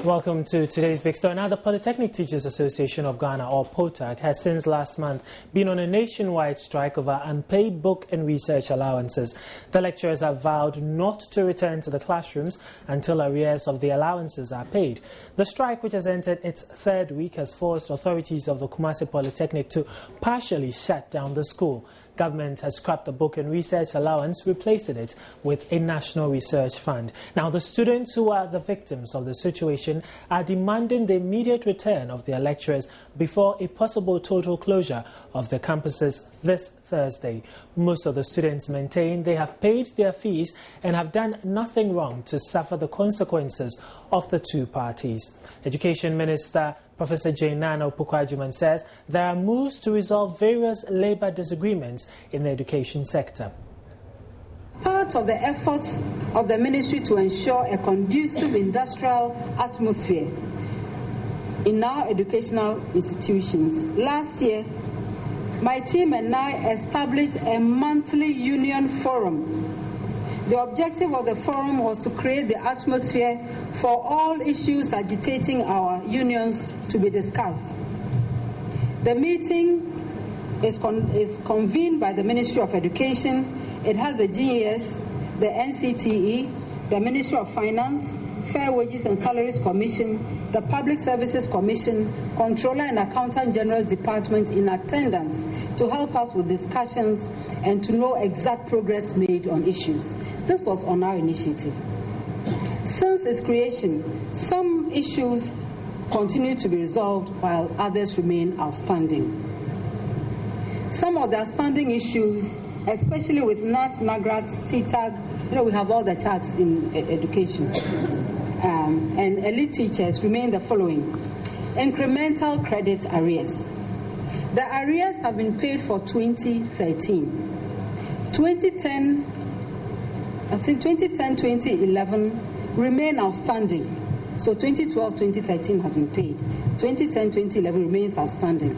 Welcome to today's big story. Now, the Polytechnic Teachers Association of Ghana, or POTAG, has since last month been on a nationwide strike over unpaid book and research allowances. The lecturers have vowed not to return to the classrooms until arrears of the allowances are paid. The strike, which has entered its third week, has forced authorities of the Kumasi Polytechnic to partially shut down the school. Government has scrapped the book and research allowance, replacing it with a national research fund. Now, the students who are the victims of the situation are demanding the immediate return of their lecturers before a possible total closure of the campuses this Thursday. Most of the students maintain they have paid their fees and have done nothing wrong to suffer the consequences of the two parties. Education Minister Professor Nana Opukwajuman says there are moves to resolve various labour disagreements in the education sector. Part of the efforts of the ministry to ensure a conducive industrial atmosphere in our educational institutions. Last year, my team and I established a monthly union forum. The objective of the forum was to create the atmosphere for all issues agitating our unions to be discussed. The meeting is convened by the Ministry of Education. It has the GES, the NCTE, the Ministry of Finance, Fair Wages and Salaries Commission, the Public Services Commission, Controller and Accountant General's Department in attendance to help us with discussions and to know exact progress made on issues. This was on our initiative. Since its creation, some issues continue to be resolved while others remain outstanding. Some of the outstanding issues, especially with NAT, NAGRAT, CTAG, we have all the tags in education, and elite teachers remain the following. Incremental credit arrears. The arrears have been paid for 2013. 2010-2011 remain outstanding. So 2012-2013 has been paid. 2010-2011 remains outstanding.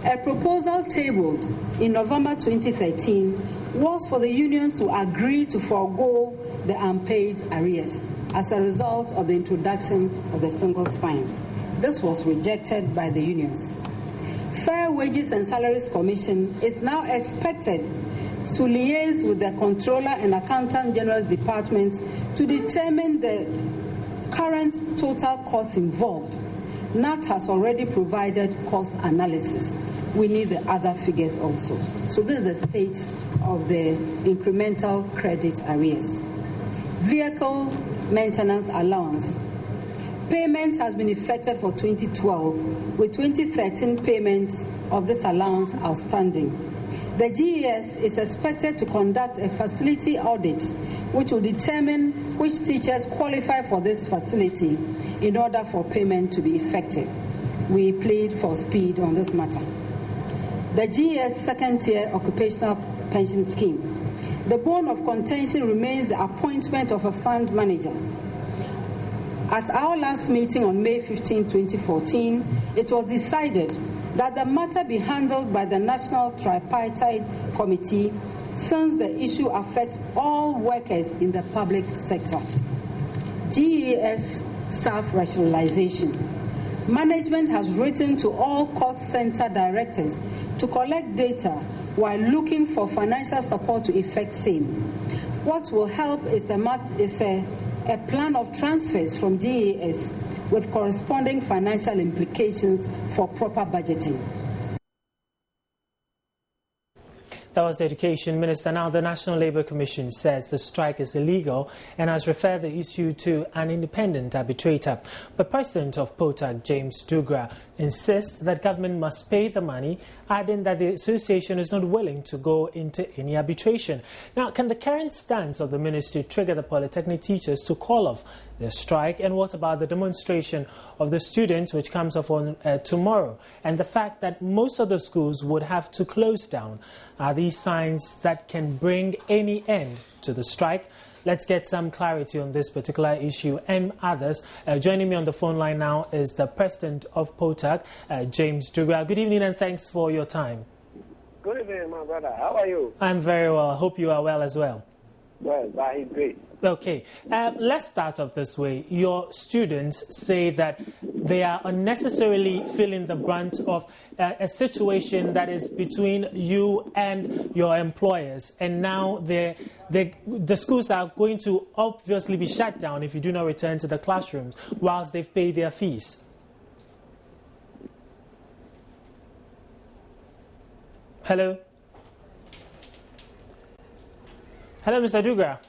A proposal tabled in November 2013 was for the unions to agree to forego the unpaid arrears as a result of the introduction of the single spine. This was rejected by the unions. Fair Wages and Salaries Commission is now expected to liaise with the Controller and Accountant General's Department to determine the current total costs involved. NAT has already provided cost analysis. We need the other figures also. So this is the state of the incremental credit arrears. Vehicle maintenance allowance. Payment has been effected for 2012, with 2013 payment of this allowance outstanding. The GES is expected to conduct a facility audit which will determine which teachers qualify for this facility in order for payment to be effective. We plead for speed on this matter. The GES second-tier occupational pension scheme. The bone of contention remains the appointment of a fund manager. At our last meeting on May 15, 2014, it was decided that the matter be handled by the National Tripartite Committee since the issue affects all workers in the public sector. GES staff rationalization. Management has written to all cost center directors to collect data while looking for financial support to effect same. What will help is a plan of transfers from GES with corresponding financial implications for proper budgeting. That was the Education Minister. Now, the National Labour Commission says the strike is illegal and has referred the issue to an independent arbitrator. But President of POTAG, James Dugra, insists that government must pay the money, adding that the association is not willing to go into any arbitration. Now, can the current stance of the ministry trigger the Polytechnic teachers to call off the strike? And what about the demonstration of the students, which comes off on tomorrow, and the fact that most of the schools would have to close down? Are these signs that can bring any end to the strike? Let's get some clarity on this particular issue and others. Joining me on the phone line now is the President of POTAG, James Dugra. Good evening and thanks for your time. Good evening, my brother. How are you? I'm very well. I hope you are well as well. well, by His grace. Okay, let's start off this way. Your students say that they are unnecessarily feeling the brunt of a situation that is between you and your employers, and now the schools are going to obviously be shut down if you do not return to the classrooms whilst they've paid their fees. Hello? Hello, Mr. Duga.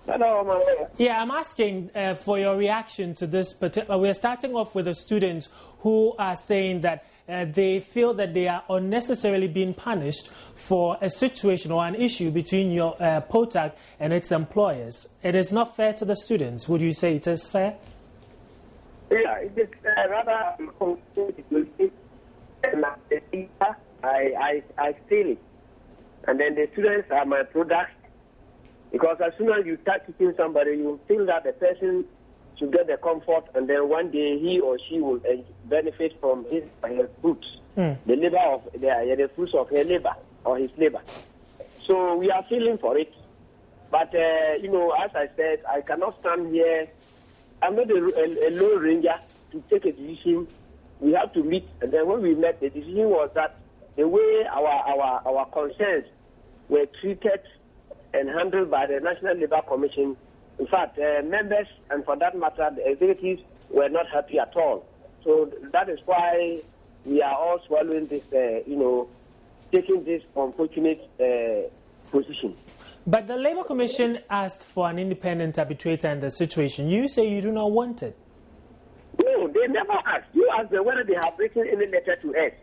Hello, Mama. Yeah, I'm asking for your reaction to this particular. We're starting off with the students who are saying that they feel that they are unnecessarily being punished for a situation or an issue between your POTAC and its employers. It is not fair to the students. Would you say it is fair? Yeah, it is rather complicated. And I feel it. And then the students are my products. Because as soon as you start teaching somebody, you feel that the person should get the comfort, and then one day he or she will benefit from his or her fruits, the labor of the fruits of her labor or his labor. So we are feeling for it. But as I said, I cannot stand here. I'm not a lone ranger to take a decision. We have to meet, and then when we met, the decision was that the way our concerns were treated and handled by the National Labour Commission. In fact, members, and for that matter, the executives were not happy at all. So that is why we are all swallowing this, taking this unfortunate position. But the Labour Commission asked for an independent arbitrator in the situation. You say you do not want it. No, they never asked. You asked them whether they have written any letter to us.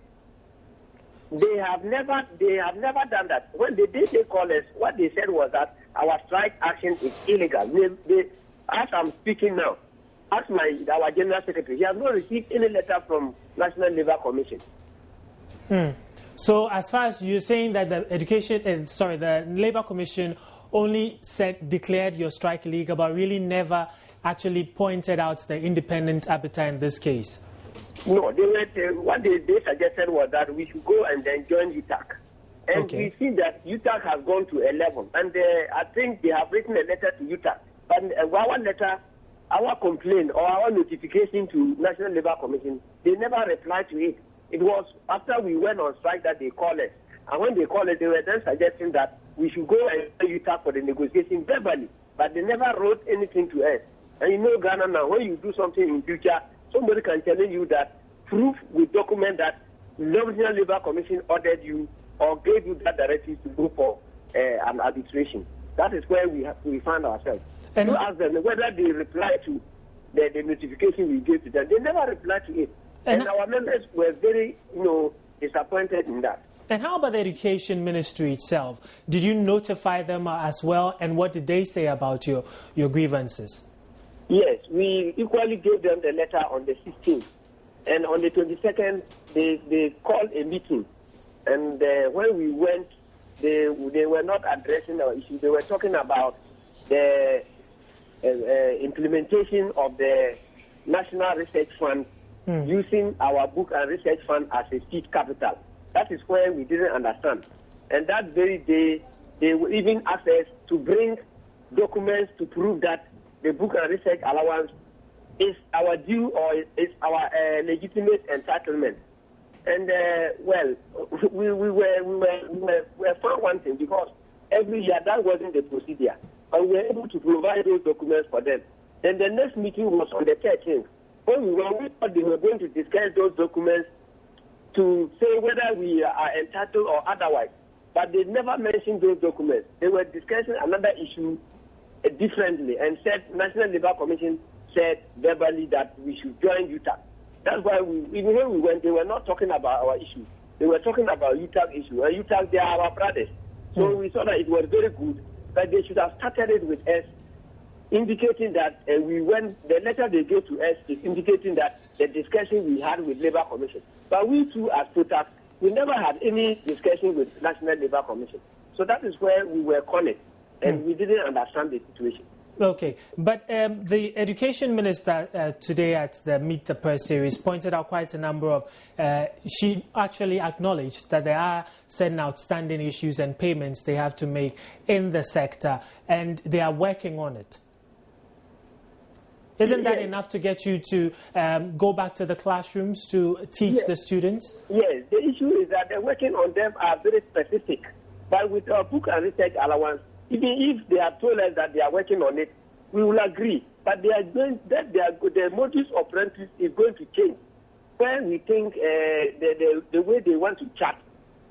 They have never done that. When they did call us, what they said was that our strike action is illegal. As I'm speaking now, ask our General Secretary, he has not received any letter from National Labour Commission. So as far as you're saying that the Labour Commission only declared your strike illegal, but really never actually pointed out the independent arbiter in this case. No, what they suggested was that we should go and then join UTAC. And we see that UTAC has gone to 11. And I think they have written a letter to UTAC. But our letter, our complaint or our notification to National Labour Commission, they never replied to it. It was after we went on strike that they called us. And when they called us, they were then suggesting that we should go and join UTAC for the negotiation verbally. But they never wrote anything to us. And you know, Ghana now, when you do something in future, somebody can tell you that proof with document that the National Labour Commission ordered you or gave you that directive to go for an arbitration. That is where we find ourselves. And you ask them whether they reply to the notification we gave to them. They never replied to it. And our members were very, disappointed in that. And how about the Education Ministry itself? Did you notify them as well? And what did they say about your grievances? Yes, we equally gave them the letter on the 16th. And on the 22nd, they called a meeting. And when we went, they were not addressing our issue. They were talking about the implementation of the National Research Fund using our book and research fund as a seed capital. That is where we didn't understand. And that very day, they even asked us to bring documents to prove that the book and research allowance is our due or is our legitimate entitlement. And we were found one thing, because every year that wasn't the procedure, and we were able to provide those documents for them. Then the next meeting was on the 13th. When we thought they were going to discuss those documents to say whether we are entitled or otherwise, but they never mentioned those documents. They were discussing another issue differently, and said National Labour Commission said verbally that we should join UTAC. That's why even when we went, they were not talking about our issue. They were talking about UTAC issue. And UTAC, they are our brothers. So we saw that it was very good, but they should have started it with us, indicating that the letter they gave to us is indicating that the discussion we had with Labour Commission. But we too, as POTAC, we never had any discussion with National Labour Commission. So that is where we were cornered. And we didn't understand the situation. Okay, but the Education Minister today at the Meet the Press series pointed out quite a number of, she actually acknowledged that there are certain outstanding issues and payments they have to make in the sector, and they are working on it. Isn't that enough to get you to go back to the classrooms to teach the students? Yes, the issue is that the working on them are very specific. But with our book and research allowance, even if they have told us that they are working on it, we will agree. But they are going the modus operandi is going to change. When we think the way they want to chat,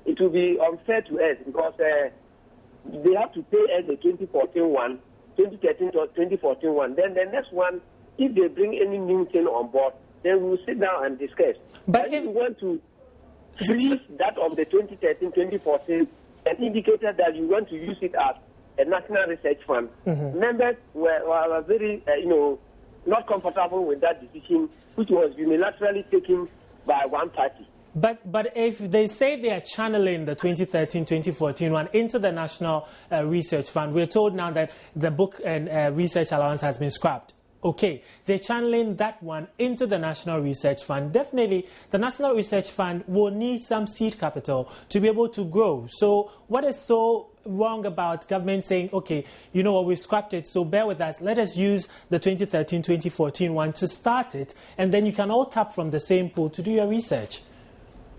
it will be unfair to us because they have to pay us the 2014 one, 2013 to 2014 one. Then the next one, if they bring any new thing on board, then we will sit down and discuss. But if we want to freeze that of the 2013, 2014, and indicated that you want to use it as a national research fund, members were very, not comfortable with that decision, which was unilaterally taken by one party. But if they say they are channeling the 2013-2014 one into the National Research Fund, we're told now that the book and research allowance has been scrapped. Okay, they're channeling that one into the National Research Fund. Definitely, the National Research Fund will need some seed capital to be able to grow. So what is so wrong about government saying, okay, you know what, we've scrapped it, so bear with us. Let us use the 2013-2014 one to start it, and then you can all tap from the same pool to do your research.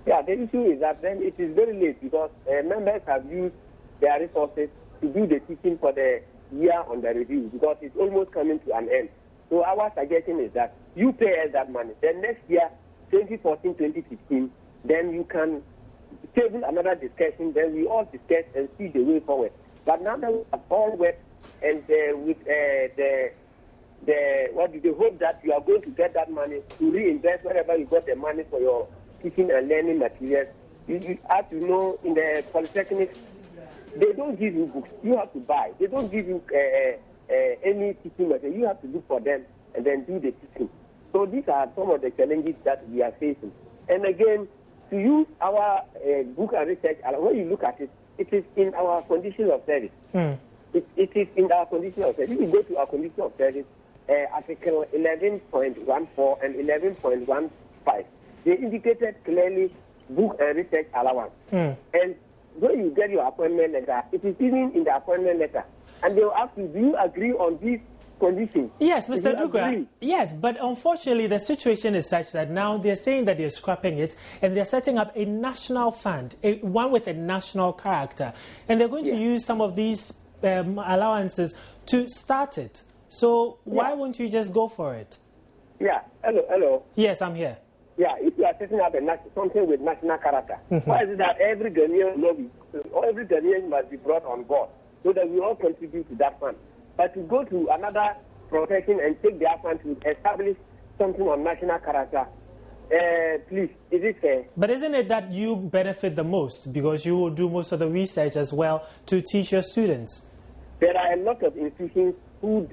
Yeah, the issue is that then it is very late because members have used their resources to do the teaching for the year on the review because it's almost coming to an end. So our suggestion is that you pay us that money. Then next year, 2014-2015, then you can table another discussion. Then we all discuss and see the way forward. But now that we have all worked and with the hope that you are going to get that money to reinvest wherever you got the money for your teaching and learning materials. You have to know in the Polytechnic, they don't give you books. You have to buy. They don't give you any teaching material. You have to look for them and then do the teaching. So these are some of the challenges that we are facing. And again, to use our book and research, when you look at it, it is in our condition of service. It is in our condition of service. If you go to our condition of service, Article 11.14 and 11.15, they indicated clearly book and research allowance. And when you get your appointment letter, it is even in the appointment letter. And they will ask you, do you agree on these conditions? Yes, Mr. Dugra. Yes, but unfortunately the situation is such that now they're saying that they're scrapping it and they're setting up a national fund, one with a national character. And they're going to use some of these allowances to start it. So why won't you just go for it? Yeah, hello. Yes, I'm here. Yeah, if you are setting up something with national character, why is it that every Ghanaian must be brought on board so that we all contribute to that fund? But to go to another profession and take their fund to establish something on national character, please, is it fair? But isn't it that you benefit the most because you will do most of the research as well to teach your students? There are a lot of institutions who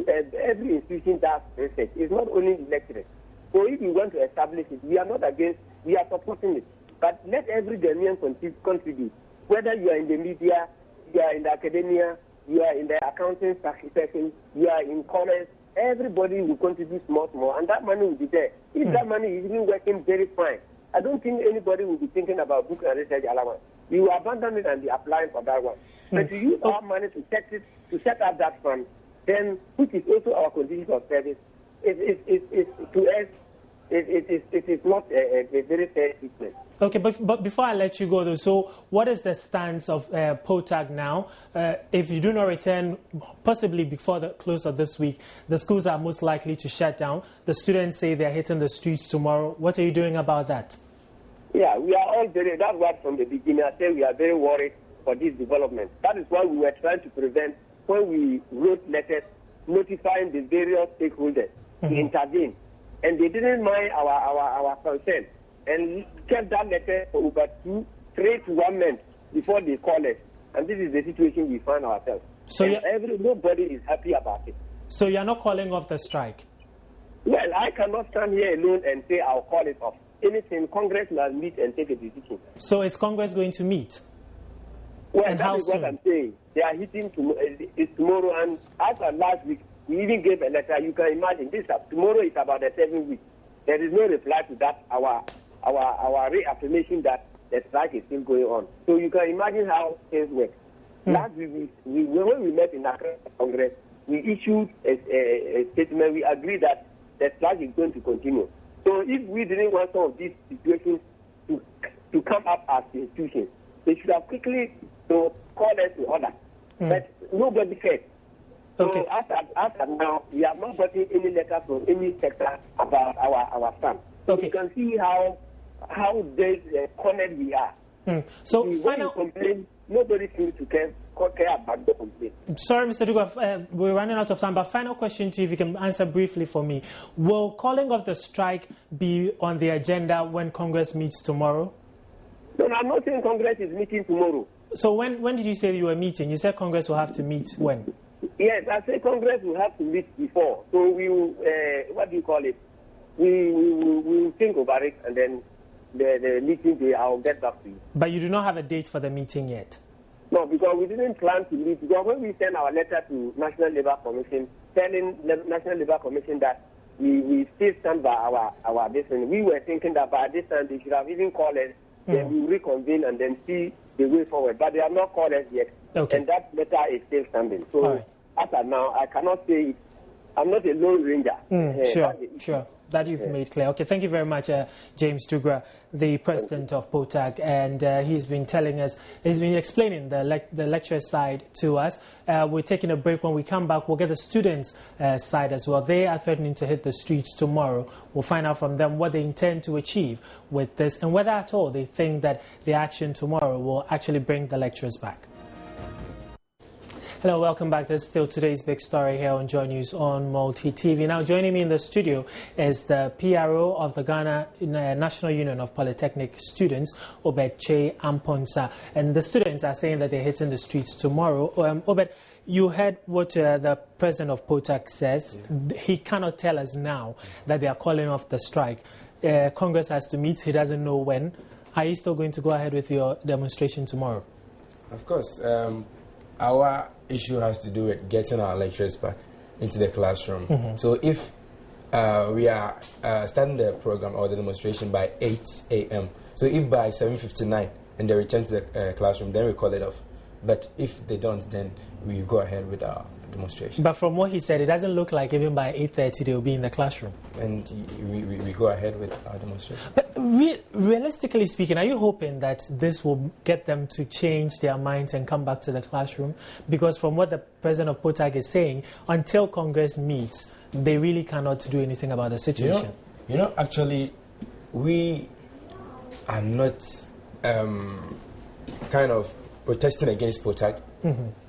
every institution does research. It's not only lecturers. So if you want to establish it, we are not against, we are supporting it. But let every Ghanaian contribute. Whether you are in the media, you are in the academia, you are in the accounting section, you are in commerce, everybody will contribute more, and that money will be there. If that money is even working very fine, I don't think anybody will be thinking about book and research allowance. We will abandon it and be applying for that one. But to use our money to set up that fund, then, which is also our condition of service, to us, it is not a very fair treatment. Okay, but before I let you go, though, so what is the stance of POTAG now? If you do not return, possibly before the close of this week, the schools are most likely to shut down. The students say they're hitting the streets tomorrow. What are you doing about that? Yeah, we are all that's why from the beginning I said we are very worried for this development. That is why we were trying to prevent when we wrote letters notifying the various stakeholders to intervene. And they didn't mind our concern and kept that letter for over 3 to 1 month before they called us. And this is the situation we find ourselves. So nobody is happy about it. So you're not calling off the strike? Well, I cannot stand here alone and say I'll call it off. Anything, Congress must meet and take a decision. So is Congress going to meet? Well, and that is soon? what I'm saying. They are hitting tomorrow, and as of last week, we even gave a letter. You can imagine this. Tomorrow is about the 7 weeks. There is no reply to that. Our reaffirmation that the strike is still going on. So you can imagine how things work. Last week, when we met in Accra Congress, we issued a statement. We agreed that the strike is going to continue. So if we didn't want some of these situations to come up as institutions, they should have quickly call us to order. But nobody cared. Okay. So as of now, we have not gotten any letter from any sector about our stand. So you can see how cornered we are. So when final you complain, nobody seems to care about the complaint. Sorry, Mr. Dugwa, we're running out of time, but final question to you, if you can answer briefly for me. Will calling of the strike be on the agenda when Congress meets tomorrow? No, I'm not saying Congress is meeting tomorrow. So when did you say you were meeting? You said Congress will have to meet when? Yes, I said Congress will have to meet before. So we will, what do you call it? We will think about it, and then the meeting day, I'll get back to you. But you do not have a date for the meeting yet? No, because we didn't plan to meet. Because when we sent our letter to National Labour Commission, telling the National Labour Commission that we still stand by our decision, we were thinking that by this time they should have even called us, then we reconvene and then see the way forward. But they have not called us yet. Okay. And that letter is still standing. So as of now, I cannot say it. I'm not a lone ranger. Sure. That you've made clear. Okay, thank you very much, James Dugwa, the president of POTAG, and he's been explaining the lecture side to us. We're taking a break. When we come back, we'll get the students' side as well. They are threatening to hit the streets tomorrow. We'll find out from them what they intend to achieve with this and whether at all they think that the action tomorrow will actually bring the lecturers back. Hello, welcome back. This is still today's big story here on Joy News on Multi TV. Now, joining me in the studio is the PRO of the Ghana National Union of Polytechnic Students, Obed Che Amponsa. And the students are saying that they're hitting the streets tomorrow. Obed, you heard what the president of POTAG says. Yeah. He cannot tell us now that they are calling off the strike. Congress has to meet. He doesn't know when. Are you still going to go ahead with your demonstration tomorrow? Of course. Our issue has to do with getting our lecturers back into the classroom. So if we are starting the program or the demonstration by 8 a.m., so if by 7:59 and they return to the classroom, then we call it off. But if they don't, then we go ahead with our demonstration. But from what he said, it doesn't look like even by 8:30 they will be in the classroom. And we go ahead with our demonstration. But realistically speaking, are you hoping that this will get them to change their minds and come back to the classroom? Because from what the president of POTAG is saying, until Congress meets, they really cannot do anything about the situation. Actually, we are not kind of protesting against POTAG.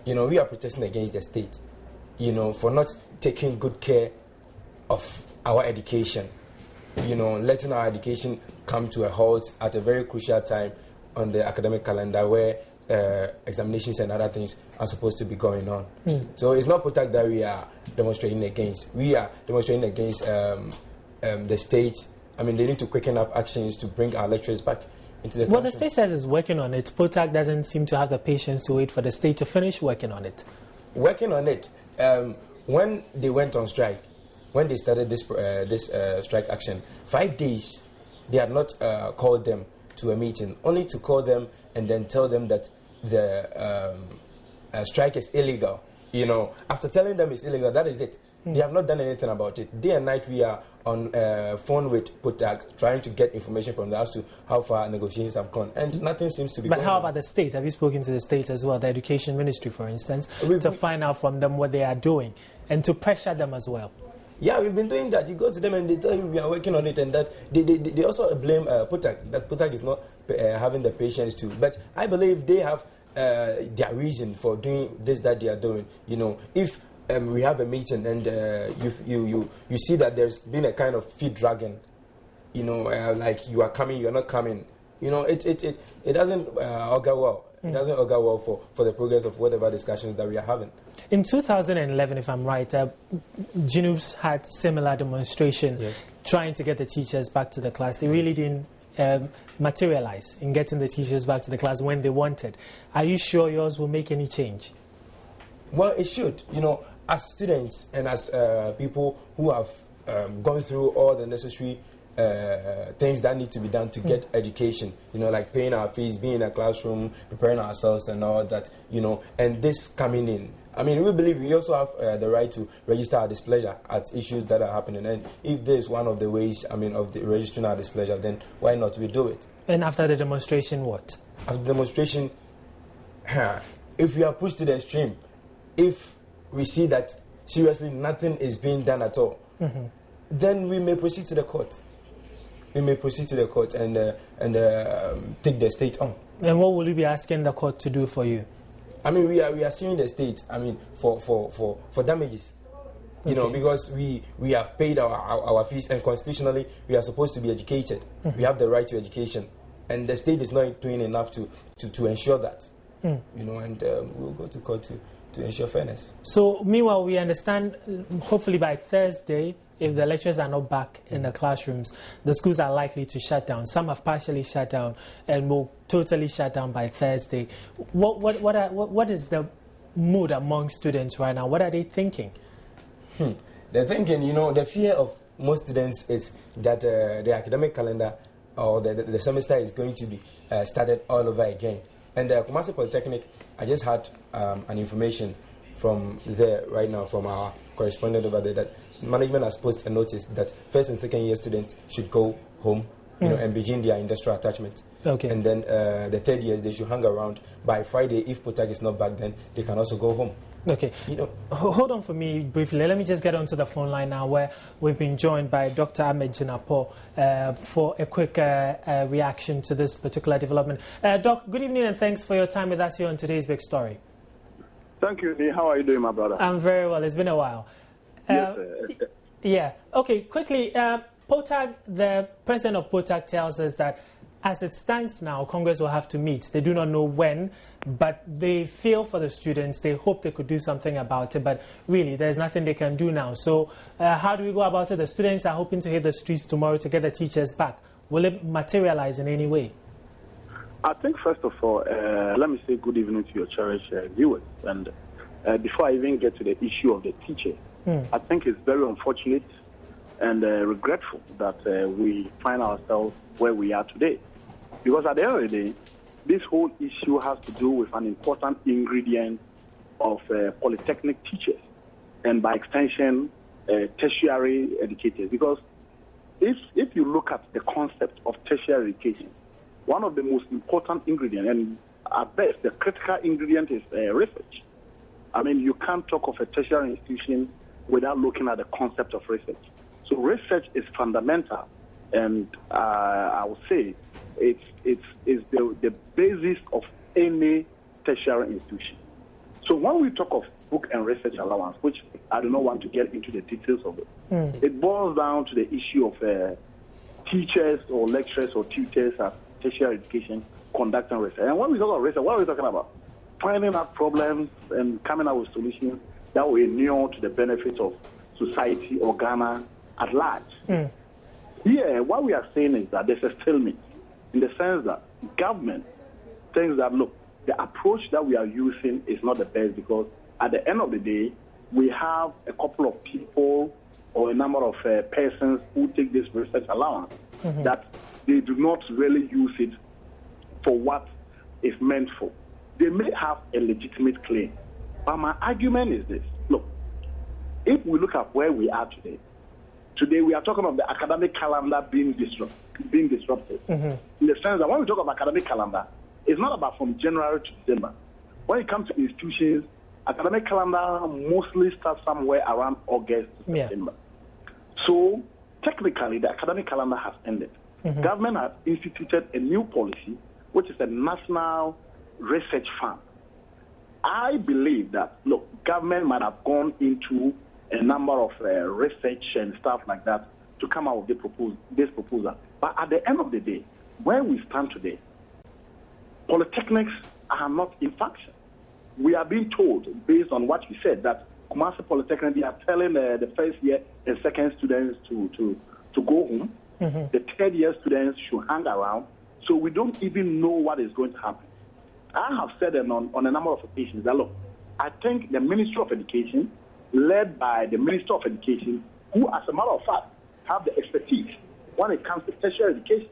We are protesting against the state, for not taking good care of our education, letting our education come to a halt at a very crucial time on the academic calendar where examinations and other things are supposed to be going on. So it's not POTAG that we are demonstrating against. We are demonstrating against the state. I mean, they need to quicken up actions to bring our lecturers back into the classroom. Well, the state says it's working on it. POTAG doesn't seem to have the patience to wait for the state to finish working on it. Working on it. When they went on strike, when they started this strike action, 5 days, they had not called them to a meeting, only to call them and then tell them that the strike is illegal. After telling them it's illegal, that is it. They have not done anything about it. Day and night we are on phone with POTAG trying to get information from them as to how far negotiations have gone, and nothing seems to be going on. But how about the state? Have you spoken to the state as well, the education ministry, for instance, to find out from them what they are doing and to pressure them as well? Yeah, we've been doing that. You go to them and they tell you we are working on it, and that they also blame POTAG, that POTAG is not having the patience to. But I believe they have their reason for doing this that they are doing. If we have a meeting and you see that there's been a kind of feet dragging, like you are coming, you are not coming. It doesn't augur well. It doesn't augur well for the progress of whatever discussions that we are having. In 2011, if I'm right, GNUPS had similar demonstration trying to get the teachers back to the class. It really didn't materialize in getting the teachers back to the class when they wanted. Are you sure yours will make any change? Well, it should. As students and as people who have gone through all the necessary things that need to be done to get education, like paying our fees, being in a classroom, preparing ourselves and all that, and this coming in. I mean, we believe we also have the right to register our displeasure at issues that are happening. And if there is one of the ways, of the registering our displeasure, then why not we do it? And after the demonstration, what? After the demonstration, if we are pushed to the extreme, if we see that seriously nothing is being done at all, then we may proceed to the court. We may proceed to the court and take the state on. And what will you be asking the court to do for you? We are suing the state. For damages. Because we have paid our fees, and constitutionally we are supposed to be educated. We have the right to education, and the state is not doing enough to ensure that. And we'll go to court to ensure fairness. So meanwhile, we understand hopefully by Thursday, if the lecturers are not back in the classrooms, the schools are likely to shut down. Some have partially shut down and will totally shut down by Thursday. What is the mood among students right now? What are they thinking? They're thinking, the fear of most students is that the academic calendar or the semester is going to be started all over again. And the Kumasi Polytechnic, I just had an information from there right now from our correspondent over there that management has posted a notice that first and second year students should go home, and begin their industrial attachment. Okay. And then the third years they should hang around. By Friday, if Potak is not back, then they can also go home. Okay. Hold on for me briefly. Let me just get onto the phone line now, where we've been joined by Dr. Ahmed Jinapo for a quick reaction to this particular development. Doc, good evening and thanks for your time with us here on today's Big Story. Thank you, Lee. How are you doing, my brother? I'm very well. It's been a while. Yes, yeah. Okay, quickly, Potak, the president of Potak tells us that as it stands now, Congress will have to meet. They do not know when, but they feel for the students. They hope they could do something about it, but really, there's nothing they can do now. So how do we go about it? The students are hoping to hit the streets tomorrow to get the teachers back. Will it materialize in any way? I think, first of all, let me say good evening to your cherished viewers. And before I even get to the issue of the teachers, I think it's very unfortunate and regretful that we find ourselves where we are today. Because at the end of the day, this whole issue has to do with an important ingredient of polytechnic teachers and by extension, tertiary educators. Because if you look at the concept of tertiary education, one of the most important ingredients, and at best, the critical ingredient is research. You can't talk of a tertiary institution without looking at the concept of research. So research is fundamental, and I would say it's the basis of any tertiary institution. So when we talk of book and research allowance, which I do not want to get into the details of it, it boils down to the issue of teachers or lecturers or tutors at tertiary education conducting research. And when we talk about research, what are we talking about? Finding out problems and coming out with solutions that will inure to the benefit of society or Ghana at large. Here, what we are saying is that there's a stalemate in the sense that government thinks that, look, the approach that we are using is not the best because at the end of the day, we have a couple of people or a number of persons who take this research allowance that they do not really use it for what it's meant for. They may have a legitimate claim. But my argument is this. Look, if we look at where we are today we are talking about the academic calendar being disrupted. In the sense that when we talk about academic calendar, it's not about from January to December. When it comes to institutions, academic calendar mostly starts somewhere around August to September. So technically, the academic calendar has ended. Government has instituted a new policy, which is a national research fund. I believe that, look, government might have gone into a number of research and stuff like that to come out with this proposal. But at the end of the day, where we stand today, polytechnics are not in function. We are being told, based on what you said, that Kumasi Polytechnic, they are telling the first year and second students to go home. The third-year students should hang around, so we don't even know what is going to happen. I have said on a number of occasions that, look, I think the Ministry of Education, led by the Minister of Education, who, as a matter of fact, have the expertise when it comes to tertiary education.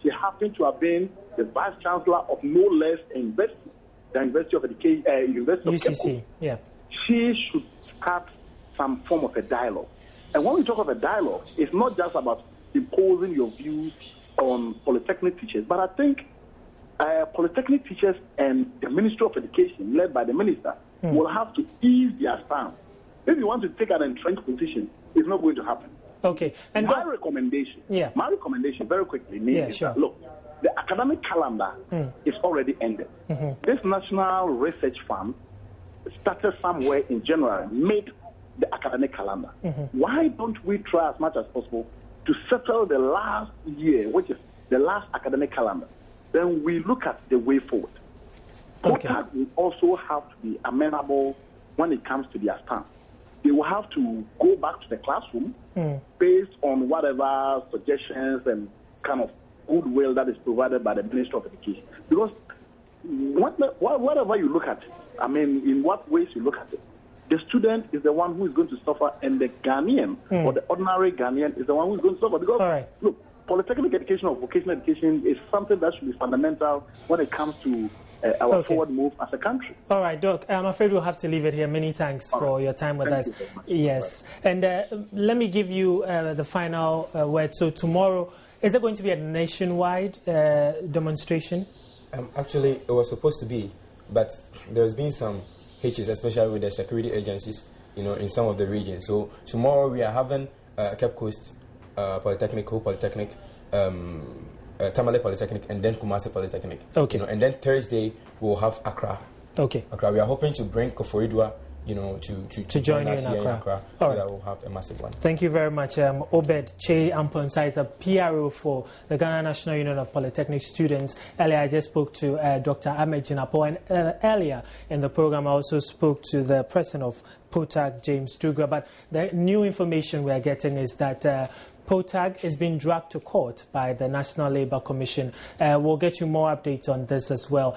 She happened to have been the Vice Chancellor of no less university, the University of Education, University of UCC. Yeah. She should start some form of a dialogue. And when we talk of a dialogue, it's not just about imposing your views on polytechnic teachers, but I think polytechnic teachers and the Ministry of Education, led by the minister, will have to ease their stance. If you want to take an entrenched position, it's not going to happen. Okay. And my recommendation, very quickly, is that, look, the academic calendar is already ended. This National Research Fund started somewhere in January, made the academic calendar. Why don't we try as much as possible to settle the last year, which is the last academic calendar? Then we look at the way forward. POTAG will also have to be amenable when it comes to their stance. They will have to go back to the classroom based on whatever suggestions and kind of goodwill that is provided by the Ministry of Education. Because whatever you look at, I mean, in what ways you look at it, the student is the one who is going to suffer, and the Ghanaian or the ordinary Ghanaian is the one who is going to suffer. Because, look, polytechnic education or vocational education is something that should be fundamental when it comes to our forward move as a country. All right, Doc, I'm afraid we'll have to leave it here. Many thanks for your time with us. Yes, and let me give you the final word. So tomorrow, is there going to be a nationwide demonstration? Actually, it was supposed to be, but there's been some hitches, especially with the security agencies, in some of the regions. So tomorrow we are having Cape Coast Polytechnic, Polytechnic, Tamale Polytechnic, and then Kumasi Polytechnic. Okay. And then Thursday we'll have Accra. Okay. Accra. We are hoping to bring Koforidua, to join us here in Accra, so that we'll have a massive one. Thank you very much, Obed Che Amponsah, the PRO for the Ghana National Union of Polytechnic Students. Earlier, I just spoke to Dr. Ahmed Jinapo, and earlier in the program, I also spoke to the president of POTAG, James Dugra. But the new information we are getting is that POTAG is being dragged to court by the National Labour Commission. We'll get you more updates on this as well.